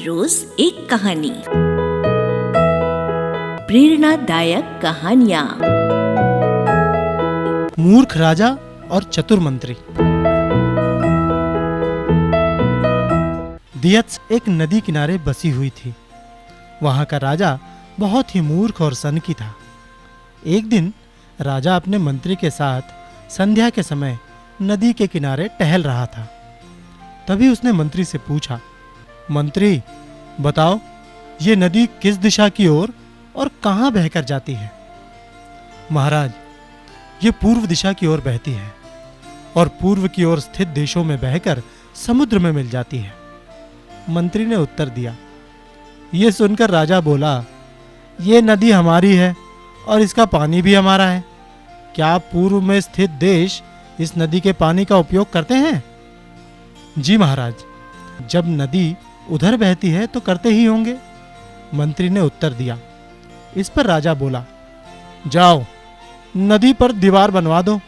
रोज एक कहानी। प्रेरणादायक कहानियाँ। मूर्ख राजा और चतुर मंत्री। दियत्स एक नदी किनारे बसी हुई थी। वहां का राजा बहुत ही मूर्ख और सनकी था। एक दिन राजा अपने मंत्री के साथ संध्या के समय नदी के किनारे टहल रहा था। तभी उसने मंत्री से पूछा, मंत्री बताओ, ये नदी किस दिशा की ओर और कहां बहकर जाती है? महाराज, ये पूर्व दिशा की ओर बहती है और पूर्व की ओर स्थित देशों में बहकर समुद्र में मिल जाती है। मंत्री ने उत्तर दिया। ये सुनकर राजा बोला, ये नदी हमारी है और इसका पानी भी हमारा है। क्या पूर्व में स्थित देश इस नदी के पानी का उपयोग करते हैं? जी महाराज, जब नदी उधर बहती है तो करते ही होंगे, मंत्री ने उत्तर दिया। इस पर राजा बोला, जाओ नदी पर दीवार बनवा दो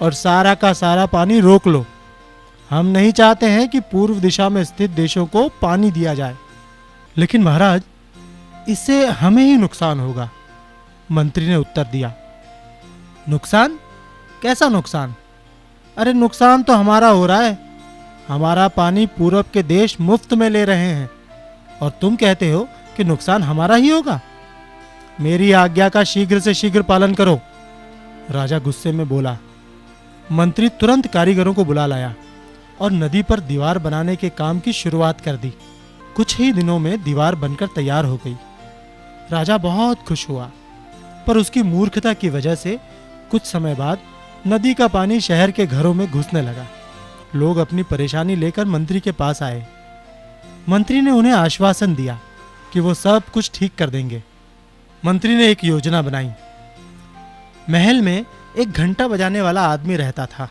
और सारा का सारा पानी रोक लो। हम नहीं चाहते हैं कि पूर्व दिशा में स्थित देशों को पानी दिया जाए। लेकिन महाराज, इससे हमें ही नुकसान होगा, मंत्री ने उत्तर दिया। नुकसान? कैसा नुकसान? अरे नुकसान तो हमारा हो रहा है। हमारा पानी पूरब के देश मुफ्त में ले रहे हैं और तुम कहते हो कि नुकसान हमारा ही होगा। मेरी आज्ञा का शीघ्र से शीघ्र पालन करो, राजा गुस्से में बोला। मंत्री तुरंत कारीगरों को बुला लाया और नदी पर दीवार बनाने के काम की शुरुआत कर दी। कुछ ही दिनों में दीवार बनकर तैयार हो गई। राजा बहुत खुश हुआ, पर उसकी मूर्खता की वजह से कुछ समय बाद नदी का पानी शहर के घरों में घुसने लगा। लोग अपनी परेशानी लेकर मंत्री के पास आए। मंत्री ने उन्हें आश्वासन दिया कि वो सब कुछ ठीक कर देंगे। मंत्री ने एक योजना बनाई। महल में एक घंटा बजाने वाला आदमी रहता था।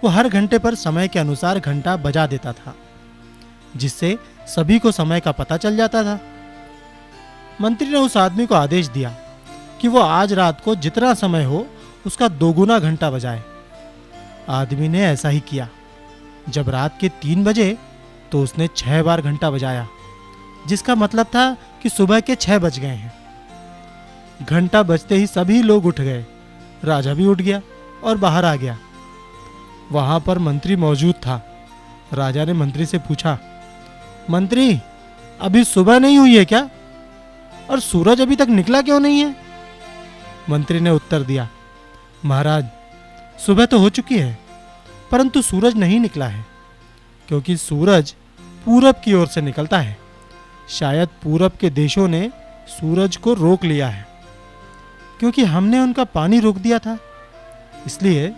वो हर घंटे पर समय के अनुसार घंटा बजा देता था, जिससे सभी को समय का पता चल जाता था। मंत्री ने उस आदमी को आदेश दिया कि वो आज रात को जितना समय हो उसका 2 गुना घंटा बजाए। आदमी ने ऐसा ही किया। जब रात के 3 बजे तो उसने 6 बार घंटा बजाया, जिसका मतलब था कि सुबह के 6 बज गए हैं। घंटा बजते ही सभी लोग उठ गए। राजा भी उठ गया और बाहर आ गया। वहां पर मंत्री मौजूद था। राजा ने मंत्री से पूछा, मंत्री, अभी सुबह नहीं हुई है क्या? और सूरज अभी तक निकला क्यों नहीं है? मंत्री ने उत्तर दिया, महाराज, सुबह तो हो चुकी है, परंतु सूरज नहीं निकला है, क्योंकि सूरज पूरब की ओर से निकलता है। शायद पूरब के देशों ने सूरज को रोक लिया है, क्योंकि हमने उनका पानी रोक दिया था। इसलिए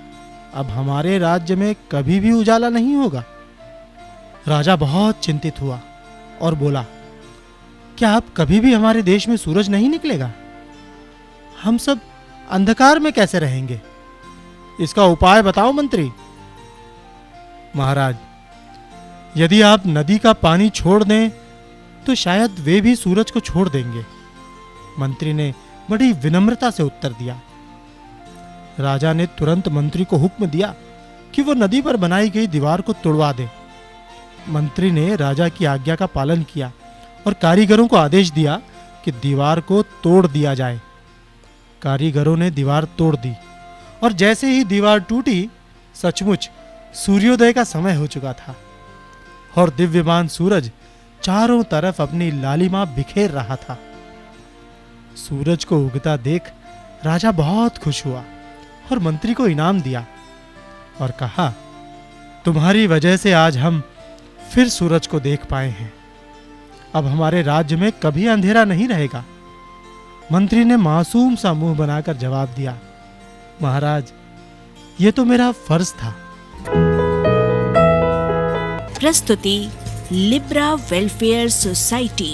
अब हमारे राज्य में कभी भी उजाला नहीं होगा। राजा बहुत चिंतित हुआ और बोला, क्या अब कभी भी हमारे देश में सूरज नहीं निकलेगा? हम सब अंधकार में कैसे रहेंगे? इसका उपाय बताओ मंत्री। महाराज, यदि आप नदी का पानी छोड़ दें तो शायद वे भी सूरज को छोड़ देंगे, मंत्री ने बड़ी विनम्रता से उत्तर दिया। राजा ने तुरंत मंत्री को हुक्म दिया कि वो नदी पर बनाई गई दीवार को तोड़वा दे। मंत्री ने राजा की आज्ञा का पालन किया और कारीगरों को आदेश दिया कि दीवार को तोड़ दिया जाए। कारीगरों ने दीवार तोड़ दी और जैसे ही दीवार टूटी, सचमुच सूर्योदय का समय हो चुका था और दिव्यमान सूरज चारों तरफ अपनी लालिमा बिखेर रहा था। सूरज को उगता देख राजा बहुत खुश हुआ और मंत्री को इनाम दिया और कहा, तुम्हारी वजह से आज हम फिर सूरज को देख पाए हैं। अब हमारे राज्य में कभी अंधेरा नहीं रहेगा। मंत्री ने मासूम सा मुंह बनाकर जवाब दिया, महाराज, ये तो मेरा फर्ज था। प्रस्तुति लिब्रा वेलफेयर सोसाइटी।